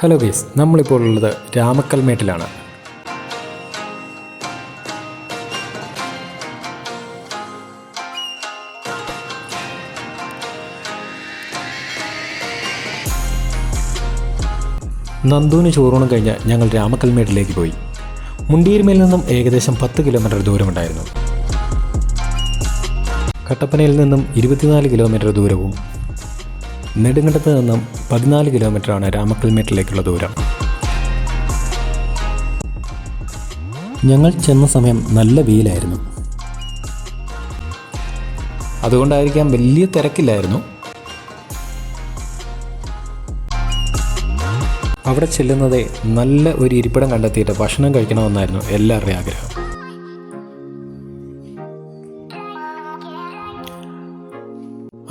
Hello guys, നമ്മളിപ്പോൾ ഉള്ളത് രാമക്കൽമേട്ടിലാണ്. നന്ദുവിന് ചോറൂണം കഴിഞ്ഞ് ഞങ്ങൾ രാമക്കൽമേട്ടിലേക്ക് പോയി. മുണ്ടിയിരുമയിൽ നിന്നും ഏകദേശം 10 കിലോമീറ്റർ ദൂരമുണ്ടായിരുന്നു. കട്ടപ്പനയിൽ നിന്നും 24 കിലോമീറ്റർ ദൂരവും നെടുങ്കണ്ടത്ത് നിന്നും 14 കിലോമീറ്ററാണ് രാമക്കൽമേട്ടിലേക്കുള്ള ദൂരം. ഞങ്ങൾ ചെന്ന സമയം നല്ല വെയിലായിരുന്നു. അതുകൊണ്ടായിരിക്കാം വലിയ തിരക്കില്ലായിരുന്നു. അവിടെ ചെല്ലുന്നതേ നല്ല ഒരു ഇരിപ്പിടം കണ്ടെത്തിയിട്ട് ഭക്ഷണം കഴിക്കണമെന്നായിരുന്നു എല്ലാവരുടെയും ആഗ്രഹം.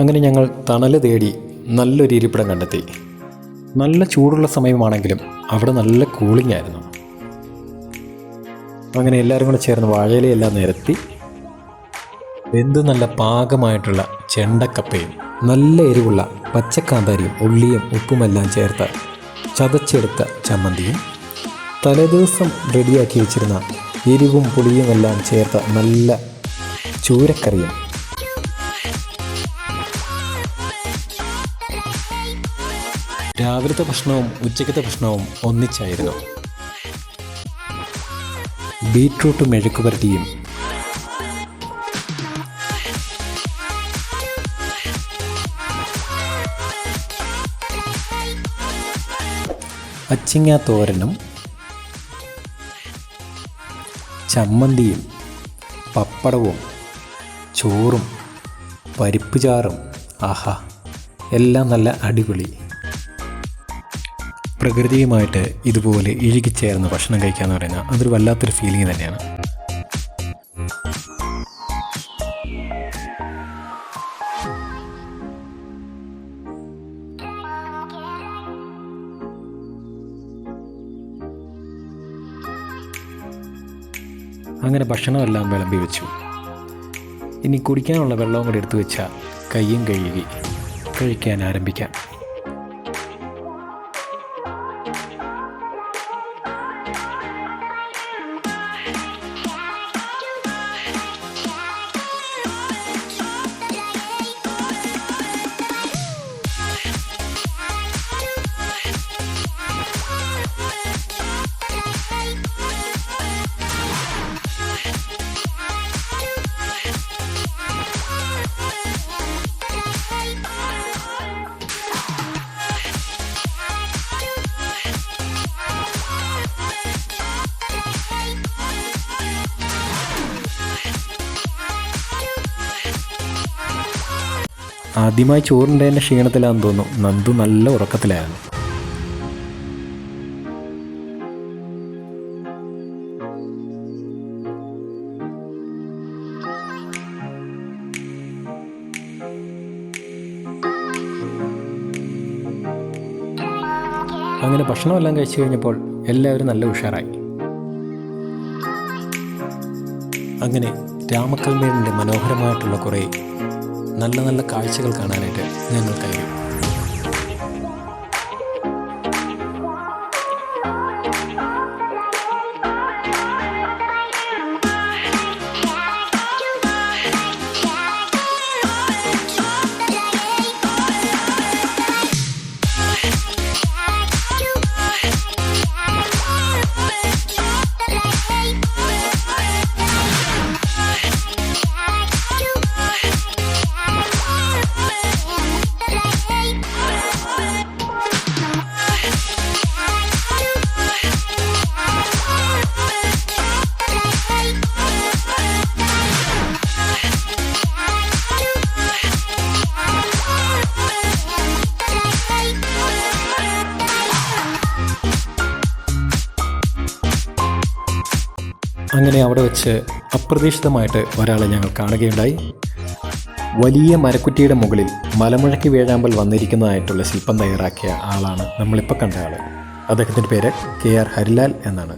അങ്ങനെ ഞങ്ങൾ തണൽ തേടി നല്ലൊരു ഇരിപ്പിടം കണ്ടെത്തി. നല്ല ചൂടുള്ള സമയമാണെങ്കിലും അവിടെ നല്ല കൂളിംഗ് ആയിരുന്നു. അങ്ങനെ എല്ലാവരും കൂടെ ചേർന്ന് വാഴയിലയെല്ലാം നിരത്തി എന്ത് നല്ല പാകമായിട്ടുള്ള ചെണ്ടക്കപ്പയും നല്ല എരിവുള്ള പച്ചക്കാന്താരിയും ഉള്ളിയും ഉപ്പുമെല്ലാം ചേർത്ത് ചതച്ചെടുത്ത ചമ്മന്തിയും തലേദിവസം റെഡിയാക്കി വെച്ചിരുന്ന എരിവും പുളിയുമെല്ലാം ചേർത്ത നല്ല ചൂരക്കറിയും രാവിലത്തെ ഭക്ഷണവും ഉച്ചയ്ക്കത്തെ ഭക്ഷണവും ഒന്നിച്ചായിരുന്നു. ബീറ്റ്റൂട്ട് മെഴുക്ക് പുരട്ടിയും അച്ചിങ്ങ തോരനും ചമ്മന്തിയും പപ്പടവും ചോറും പരിപ്പ് ചാറും, ആഹാ, എല്ലാം നല്ല അടിപൊളി. പ്രകൃതിയുമായിട്ട് ഇതുപോലെ ഇഴുകിച്ചേർന്ന് ഭക്ഷണം കഴിക്കുക എന്ന് പറയുന്നത് അതൊരു വല്ലാത്തൊരു ഫീലിംഗ് തന്നെയാണ്. അങ്ങനെ ഭക്ഷണമെല്ലാം വിളമ്പി വെച്ചു. ഇനി കുടിക്കാനുള്ള വെള്ളവും കൂടി എടുത്തു വെച്ചാൽ കയ്യും കഴുകി കഴിക്കാൻ ആരംഭിക്കാം. ആദ്യമായി ചോറുണ്ടതിൻ്റെ ക്ഷീണത്തിലാണെന്ന് തോന്നുന്നു. നന്ദു നല്ല ഉറക്കത്തിലായിരുന്നു. അങ്ങനെ ഭക്ഷണമെല്ലാം കഴിച്ചു കഴിഞ്ഞപ്പോൾ എല്ലാവരും നല്ല ഉഷാറായി. അങ്ങനെ രാമക്കൽമേടിൻ്റെ മനോഹരമായിട്ടുള്ള കുറേ നല്ല നല്ല കാഴ്ചകൾ കാണാനായിട്ട് ഞങ്ങൾ കയറി. അങ്ങനെ അവിടെ വെച്ച് അപ്രതീക്ഷിതമായിട്ട് ഒരാളെ ഞങ്ങൾ കാണുകയുണ്ടായി. വലിയ മരക്കുറ്റിയുടെ മുകളിൽ മലമുഴക്കി വേഴാമ്പൽ വന്നിരിക്കുന്നതായിട്ടുള്ള ശില്പം തയ്യാറാക്കിയ ആളാണ് നമ്മളിപ്പോൾ കണ്ട ആൾ. അദ്ദേഹത്തിൻ്റെ പേര് KR ഹരിലാൽ എന്നാണ്.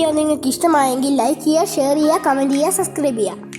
വീഡിയോ നിങ്ങൾക്ക് ഇഷ്ടമായെങ്കിൽ ലൈക്ക് ചെയ്യുക, ഷെയർ ചെയ്യുക, കമൻറ്റ് ചെയ്യുക, സബ്സ്ക്രൈബ് ചെയ്യുക.